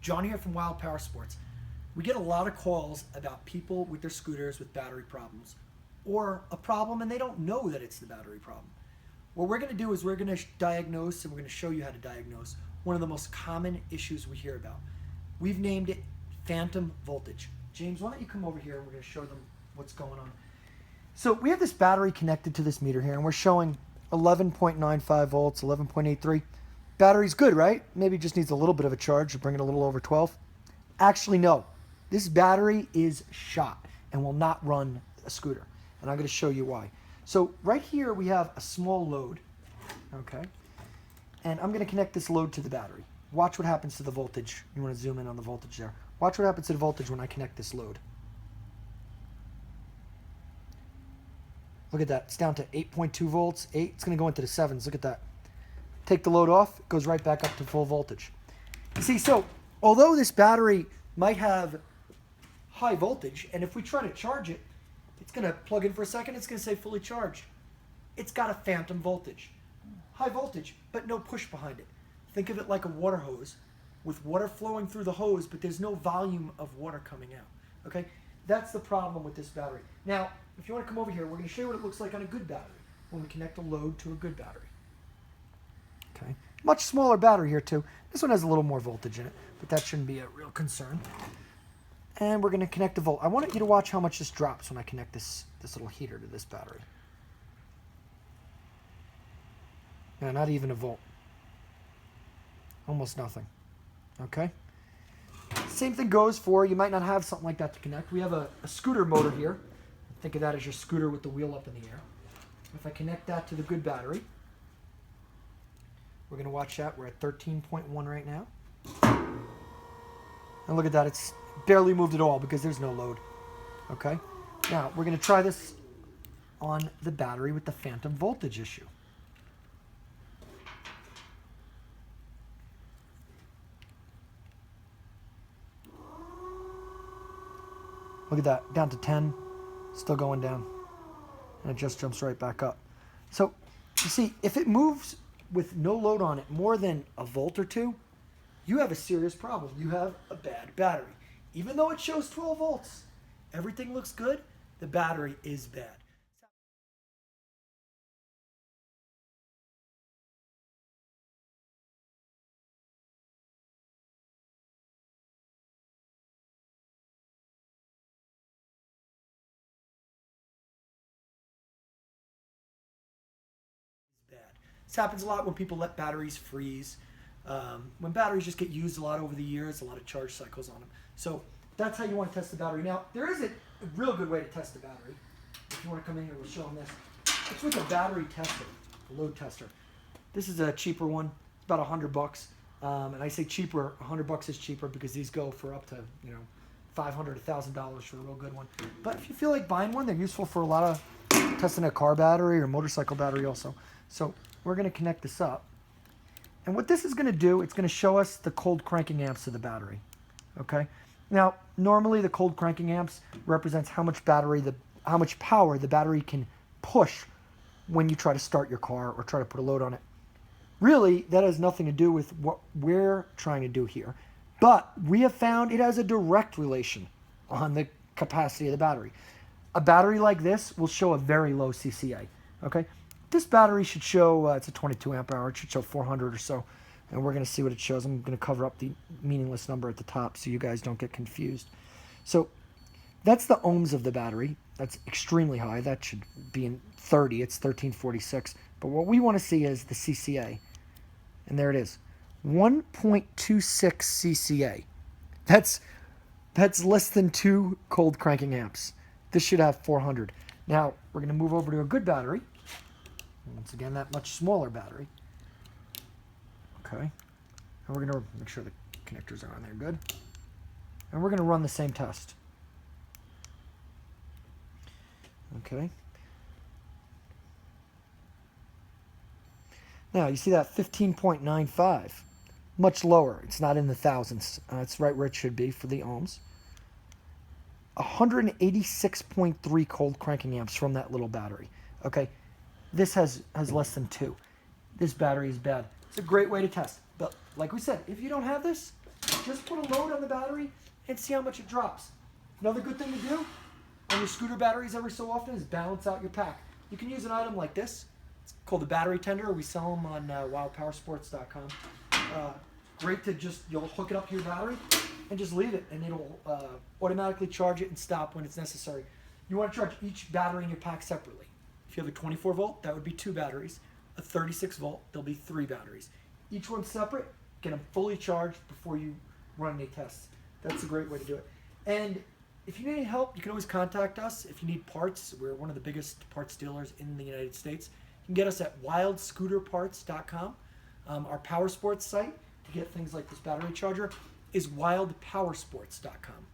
John here from Wild Power Sports. We get a lot of calls about people with their scooters with battery problems, or a problem and they don't know that it's the battery problem. What we're going to do is we're going to diagnose, and we're going to show you how to diagnose one of the most common issues we hear about. We've named it phantom voltage. James, why don't you come over here and we're going to show them what's going on. So we have this battery connected to this meter here, and we're showing 11.95 volts, 11.83. Battery's good, right? Maybe it just needs a little bit of a charge to bring it a little over 12. Actually, no. This battery is shot and will not run a scooter. And I'm going to show you why. So right here we have a small load, okay? And I'm going to connect this load to the battery. Watch what happens to the voltage. You want to zoom in on the voltage there. Watch what happens to the voltage when I connect this load. Look at that. It's down to 8.2 volts. It's going to go into the 7s. Look at that. Take the load off. It goes right back up to full voltage. You see, so although this battery might have high voltage, and if we try to charge it, it's going to plug in for a second. It's going to say fully charged. It's got a phantom voltage. High voltage, but no push behind it. Think of it like a water hose with water flowing through the hose, but there's no volume of water coming out. Okay? That's the problem with this battery. Now, if you want to come over here, we're going to show you what it looks like on a good battery when we connect a load to a good battery. Okay, much smaller battery here too. This one has a little more voltage in it, but that shouldn't be a real concern. And we're going to connect a volt. I want you to watch how much this drops when I connect this little heater to this battery. Yeah, not even a volt. Almost nothing. Okay. Same thing goes for, you might not have something like that to connect. We have a scooter motor here. Think of that as your scooter with the wheel up in the air. If I connect that to the good battery, we're going to watch that. We're at 13.1 right now. And look at that. It's barely moved at all because there's no load. Okay. Now, we're going to try this on the battery with the phantom voltage issue. Look at that. Down to 10. Still going down. And it just jumps right back up. So, you see, if it moves with no load on it more than a volt or two, you have a serious problem. You have a bad battery. Even though it shows 12 volts, everything looks good, the battery is bad. This happens a lot when people let batteries freeze. When batteries just get used a lot over the years, a lot of charge cycles on them. So that's how you want to test the battery. Now, there is a real good way to test the battery. If you want to come in here, we'll show them this. It's with a battery tester, a load tester. This is a cheaper one. It's about $100. And I say cheaper, $100 is cheaper because these go for up to, $500, $1,000 for a real good one. But if you feel like buying one, they're useful for a lot of testing a car battery or motorcycle battery also. So we're going to connect this up. And what this is going to do, it's going to show us the cold cranking amps of the battery. Okay? Now, normally the cold cranking amps represents how much power the battery can push when you try to start your car or try to put a load on it. Really, that has nothing to do with what we're trying to do here. But we have found it has a direct relation on the capacity of the battery. A battery like this will show a very low CCA. Okay? This battery should show, it's a 22 amp hour, it should show 400 or so. And we're going to see what it shows. I'm going to cover up the meaningless number at the top so you guys don't get confused. So that's the ohms of the battery. That's extremely high. That should be in 30. It's 1346. But what we want to see is the CCA. And there it is. 1.26 CCA. That's less than 2 cold cranking amps. This should have 400. Now, we're going to move over to a good battery. Once again, that much smaller battery. Okay. And we're going to make sure the connectors are on there good. And we're going to run the same test. Okay. Now, you see that 15.95. Much lower. It's not in the thousands. It's right where it should be for the ohms. 186.3 cold cranking amps from that little battery. Okay. This has less than 2. This battery is bad. It's a great way to test. But like we said, if you don't have this, just put a load on the battery and see how much it drops. Another good thing to do on your scooter batteries every so often is balance out your pack. You can use an item like this. It's called the battery tender. We sell them on wildpowersports.com. Great to just, you'll hook it up to your battery and just leave it, and it'll automatically charge it and stop when it's necessary. You want to charge each battery in your pack separately. If you have a 24 volt, that would be 2 batteries. A 36 volt, there'll be 3 batteries. Each one's separate. Get them fully charged before you run any tests. That's a great way to do it. And if you need any help, you can always contact us. If you need parts, we're one of the biggest parts dealers in the United States. You can get us at wildscooterparts.com. Our power sports site to get things like this battery charger is wildpowersports.com.